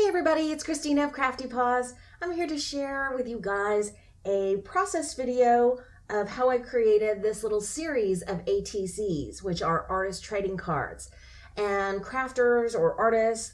Hey everybody, it's Christina of CraftyPaws. I'm here to share with you guys a process video of how I created this little series of ATCs, which are artist trading cards. And crafters or artists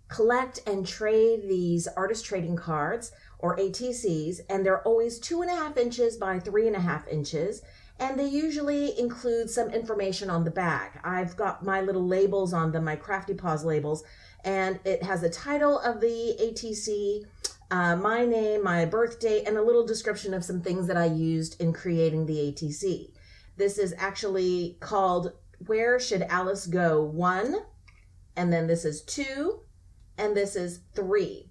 collect and trade these artist trading cards or ATCs, and they're always 2.5 inches by 3.5 inches. And they usually include some information on the back. I've got my little labels on them, my CraftyPaws labels, and it has the title of the ATC, my name, my birth date, and a little description of some things that I used in creating the ATC. This is actually called Where Should Alice Go 1, and then this is 2, and this is 3.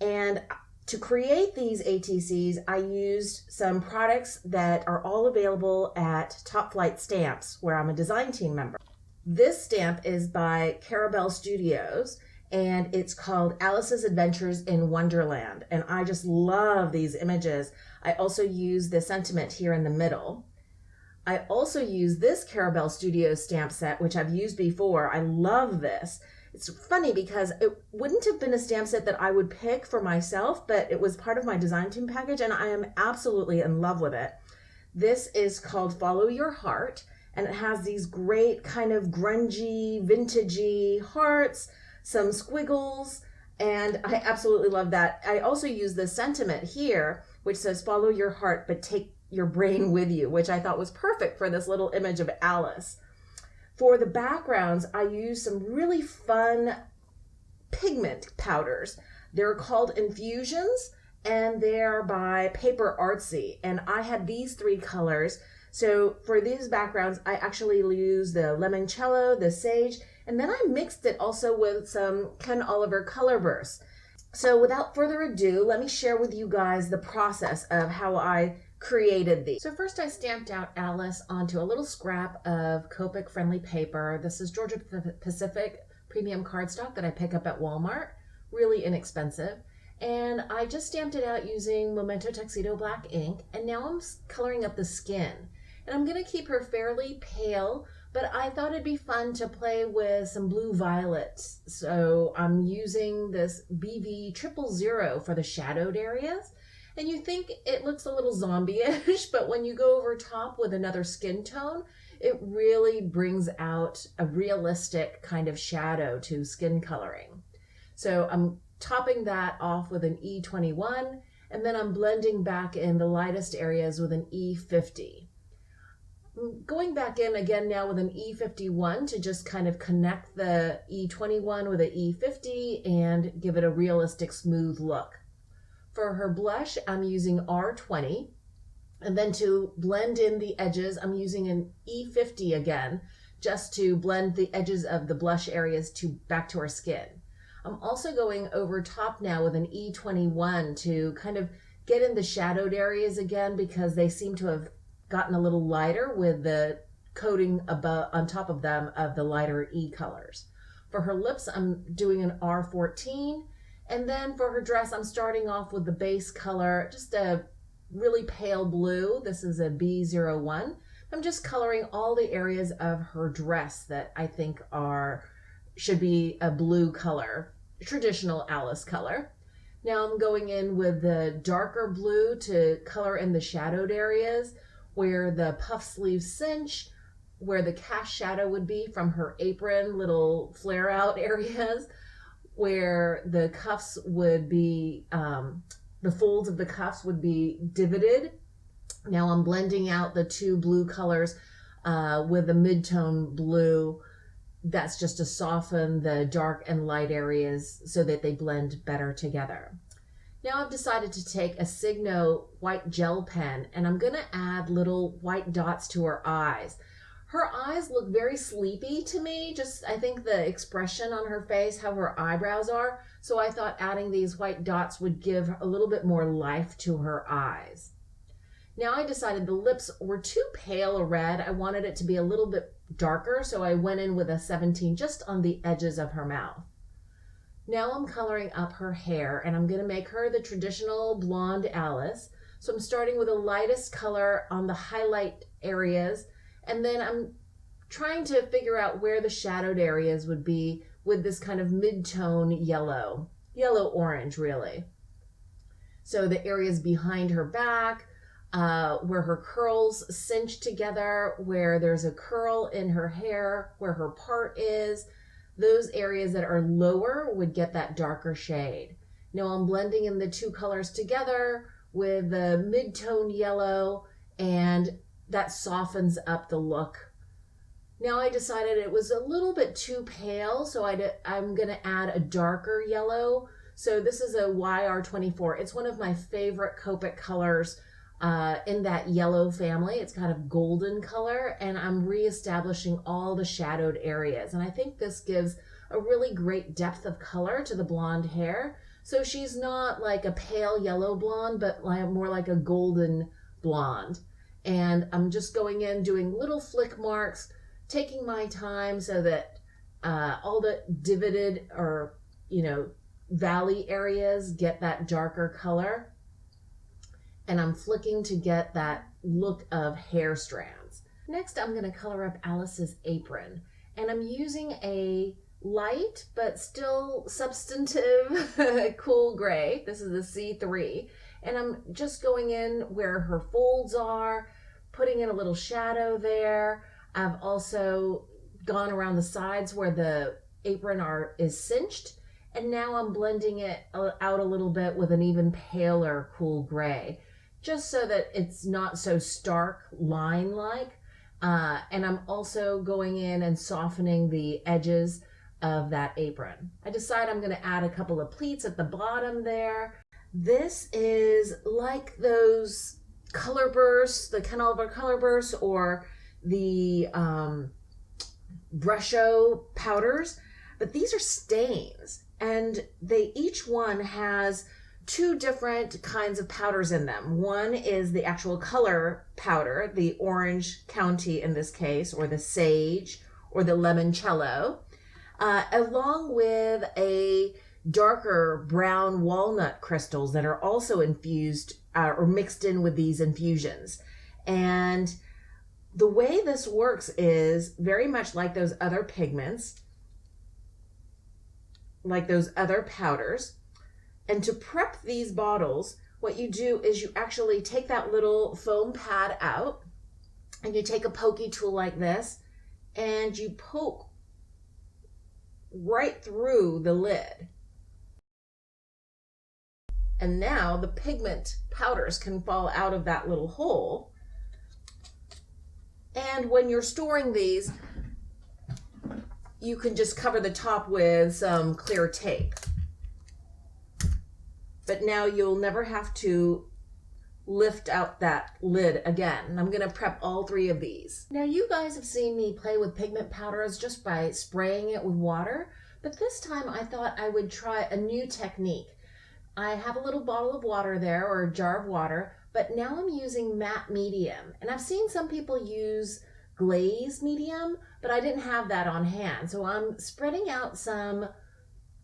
And to create these ATCs, I used some products that are all available at Topflight Stamps, where I'm a design team member. This stamp is by Caramel Studios, and it's called Alice's Adventures in Wonderland. And I just love these images. I also use the sentiment here in the middle. I also use this Caramel Studios stamp set, which I've used before. I love this. It's funny because it wouldn't have been a stamp set that I would pick for myself, but it was part of my design team package, and I am absolutely in love with it. This is called Follow Your Heart, and it has these great kind of grungy, vintagey hearts, some squiggles, and I absolutely love that. I also use the sentiment here, which says follow your heart, but take your brain with you, which I thought was perfect for this little image of Alice. For the backgrounds, I use some really fun pigment powders. They're called infusions, and they're by Paper Artsy, and I had these 3 colors. So for these backgrounds, I actually use the limoncello, the sage, and then I mixed it also with some Ken Oliver Colorburst. So without further ado, let me share with you guys the process of how I created these. So first I stamped out Alice onto a little scrap of Copic friendly paper. This is Georgia Pacific premium cardstock that I pick up at Walmart, really inexpensive. And I just stamped it out using Memento Tuxedo black ink, and now I'm coloring up the skin. And I'm gonna keep her fairly pale, but I thought it'd be fun to play with some blue violets. So I'm using this BV 000 for the shadowed areas. And you think it looks a little zombie-ish, but when you go over top with another skin tone, it really brings out a realistic kind of shadow to skin coloring. So I'm topping that off with an E21, and then I'm blending back in the lightest areas with an E50. I'm going back in again now with an E51 to just kind of connect the E21 with an E50 and give it a realistic, smooth look. For her blush, I'm using R20, and then to blend in the edges, I'm using an E50 again, just to blend the edges of the blush areas back to her skin. I'm also going over top now with an E21 to kind of get in the shadowed areas again, because they seem to have gotten a little lighter with the coating above on top of them of the lighter E colors. For her lips, I'm doing an R14. And then for her dress, I'm starting off with the base color, just a really pale blue. This is a B01. I'm just coloring all the areas of her dress that I think should be a blue color, traditional Alice color. Now I'm going in with the darker blue to color in the shadowed areas where the puff sleeve cinch, where the cast shadow would be from her apron, little flare out areas, where the cuffs would be, the folds of the cuffs would be divoted. Now I'm blending out the 2 blue colors with a mid-tone blue. That's just to soften the dark and light areas so that they blend better together. Now I've decided to take a Signo white gel pen, and I'm gonna add little white dots to her eyes. Her eyes look very sleepy to me, just I think the expression on her face, how her eyebrows are. So I thought adding these white dots would give a little bit more life to her eyes. Now I decided the lips were too pale a red. I wanted it to be a little bit darker, so I went in with a 17 just on the edges of her mouth. Now I'm coloring up her hair, and I'm gonna make her the traditional blonde Alice. So I'm starting with the lightest color on the highlight areas, and then I'm trying to figure out where the shadowed areas would be with this kind of mid-tone yellow. yellow-orange really. So the areas behind her back, where her curls cinch together, where there's a curl in her hair, where her part is, those areas that are lower would get that darker shade. Now I'm blending in the two colors together with the mid-tone yellow, and that softens up the look. Now I decided it was a little bit too pale, so I'm gonna add a darker yellow. So this is a YR24. It's one of my favorite Copic colors in that yellow family. It's kind of golden color, and I'm reestablishing all the shadowed areas. And I think this gives a really great depth of color to the blonde hair. So she's not like a pale yellow blonde, but more like a golden blonde. And I'm just going in, doing little flick marks, taking my time so that all the divoted or, valley areas get that darker color. And I'm flicking to get that look of hair strands. Next, I'm going to color up Alice's apron. And I'm using a light but still substantive cool gray. This is a C3. And I'm just going in where her folds are, putting in a little shadow there. I've also gone around the sides where the apron is cinched. And now I'm blending it out a little bit with an even paler cool gray, just so that it's not so stark line-like. And I'm also going in and softening the edges of that apron. I decide I'm gonna add a couple of pleats at the bottom there. This is like those color bursts, the Ken Oliver color bursts, or the Brusho powders, but these are stains, and each one has two different kinds of powders in them. One is the actual color powder, the Orange County in this case, or the Sage, or the Limoncello, along with a darker brown walnut crystals that are also infused or mixed in with these infusions. And the way this works is very much like those other pigments, like those other powders. And to prep these bottles, what you do is you actually take that little foam pad out, and you take a pokey tool like this, and you poke right through the lid. And now the pigment powders can fall out of that little hole. And when you're storing these, you can just cover the top with some clear tape. But now you'll never have to lift out that lid again. And I'm gonna prep all three of these. Now you guys have seen me play with pigment powders just by spraying it with water, but this time I thought I would try a new technique. I have a little bottle of water there, or a jar of water, but now I'm using matte medium. And I've seen some people use glaze medium, but I didn't have that on hand. So I'm spreading out some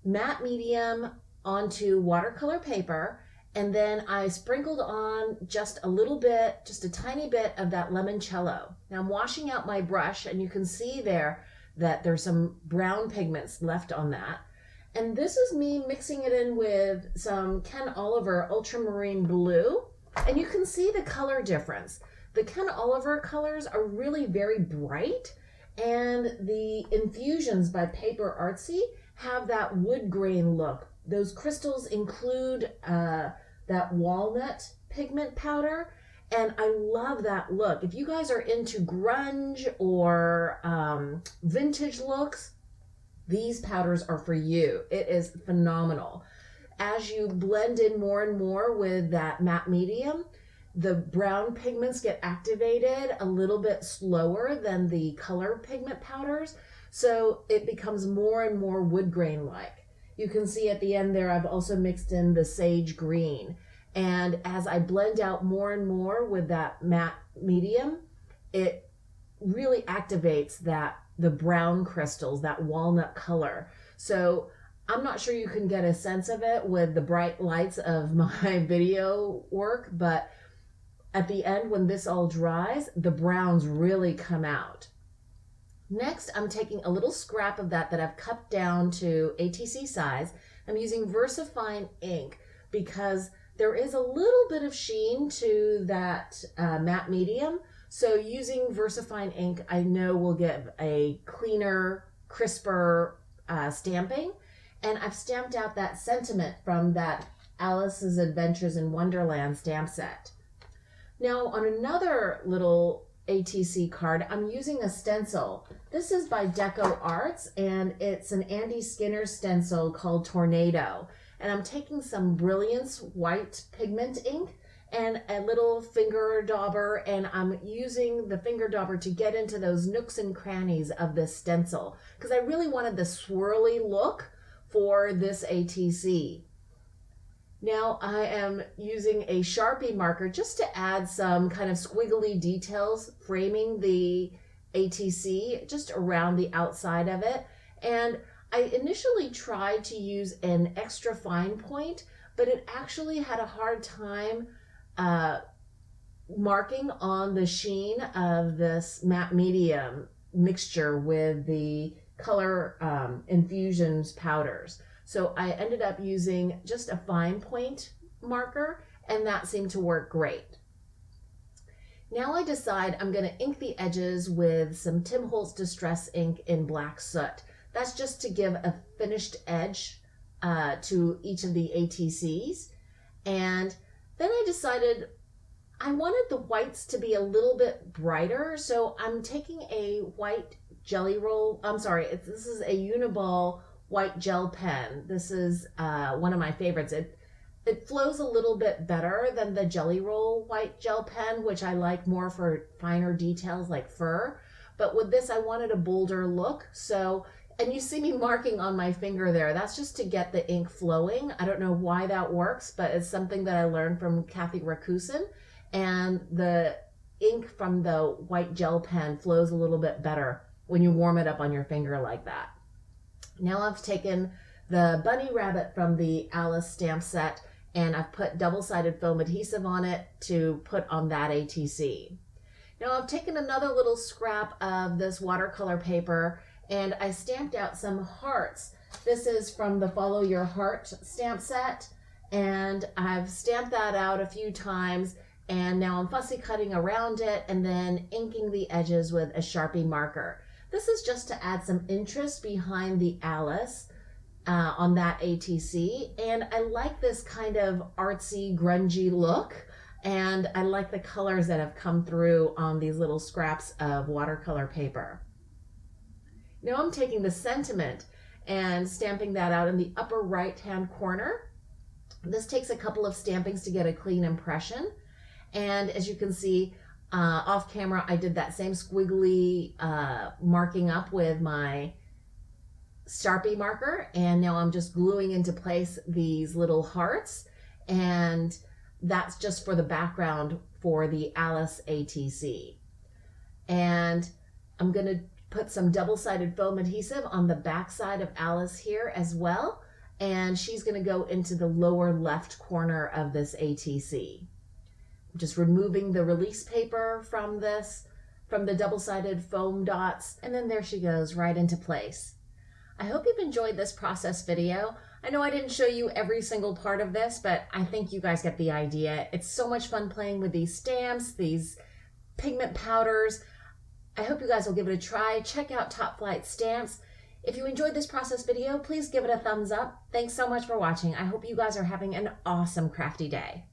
matte medium onto watercolor paper, and then I sprinkled on just a little bit, just a tiny bit of that limoncello. Now I'm washing out my brush, and you can see there that there's some brown pigments left on that. And this is me mixing it in with some Ken Oliver Ultramarine Blue, and you can see the color difference. The Ken Oliver colors are really very bright, and the infusions by Paper Artsy have that wood grain look. Those crystals include that walnut pigment powder, and I love that look. If you guys are into grunge or vintage looks, these powders are for you. It is phenomenal. As you blend in more and more with that matte medium, the brown pigments get activated a little bit slower than the color pigment powders, so it becomes more and more wood grain like. You can see at the end there I've also mixed in the sage green, and as I blend out more and more with that matte medium, it really activates the brown crystals, that walnut color. So I'm not sure you can get a sense of it with the bright lights of my video work, but at the end when this all dries, the browns really come out. Next, I'm taking a little scrap of that I've cut down to ATC size. I'm using VersaFine ink because there is a little bit of sheen to that matte medium. So using VersaFine ink, I know will give a cleaner, crisper stamping. And I've stamped out that sentiment from that Alice's Adventures in Wonderland stamp set. Now on another little ATC card, I'm using a stencil. This is by Deco Arts, and it's an Andy Skinner stencil called Tornado. And I'm taking some Brilliance white pigment ink and a little finger dauber, and I'm using the finger dauber to get into those nooks and crannies of this stencil because I really wanted the swirly look for this ATC. Now I am using a Sharpie marker just to add some kind of squiggly details framing the ATC just around the outside of it. And I initially tried to use an extra fine point, but it actually had a hard time marking on the sheen of this matte medium mixture with the color infusions powders. So I ended up using just a fine point marker, and that seemed to work great. Now I decide I'm going to ink the edges with some Tim Holtz Distress ink in Black Soot. That's just to give a finished edge to each of the ATCs. And then I decided I wanted the whites to be a little bit brighter, so I'm taking a white jelly roll. This is a Uniball white gel pen. This is one of my favorites. It flows a little bit better than the Jelly Roll white gel pen, which I like more for finer details like fur. But with this, I wanted a bolder look. So, and you see me marking on my finger there. That's just to get the ink flowing. I don't know why that works, but it's something that I learned from Kathy Rakusin. And the ink from the white gel pen flows a little bit better when you warm it up on your finger like that. Now I've taken the bunny rabbit from the Alice stamp set and I've put double-sided foam adhesive on it to put on that ATC. Now I've taken another little scrap of this watercolor paper and I stamped out some hearts. This is from the Follow Your Heart stamp set, and I've stamped that out a few times, and now I'm fussy cutting around it and then inking the edges with a Sharpie marker. This is just to add some interest behind the Alice on that ATC. And I like this kind of artsy, grungy look. And I like the colors that have come through on these little scraps of watercolor paper. Now I'm taking the sentiment and stamping that out in the upper right-hand corner. This takes a couple of stampings to get a clean impression. And as you can see, off camera, I did that same squiggly marking up with my Sharpie marker, and now I'm just gluing into place these little hearts, and that's just for the background for the Alice ATC. And I'm going to put some double-sided foam adhesive on the back side of Alice here as well, and she's going to go into the lower left corner of this ATC. Just removing the release paper from the double-sided foam dots, and then there she goes right into place. I hope you've enjoyed this process video. I know I didn't show you every single part of this, but I think you guys get the idea. It's so much fun playing with these stamps, these pigment powders. I hope you guys will give it a try. Check out Topflight stamps. If you enjoyed this process video, please give it a thumbs up. Thanks so much for watching. I hope you guys are having an awesome crafty day.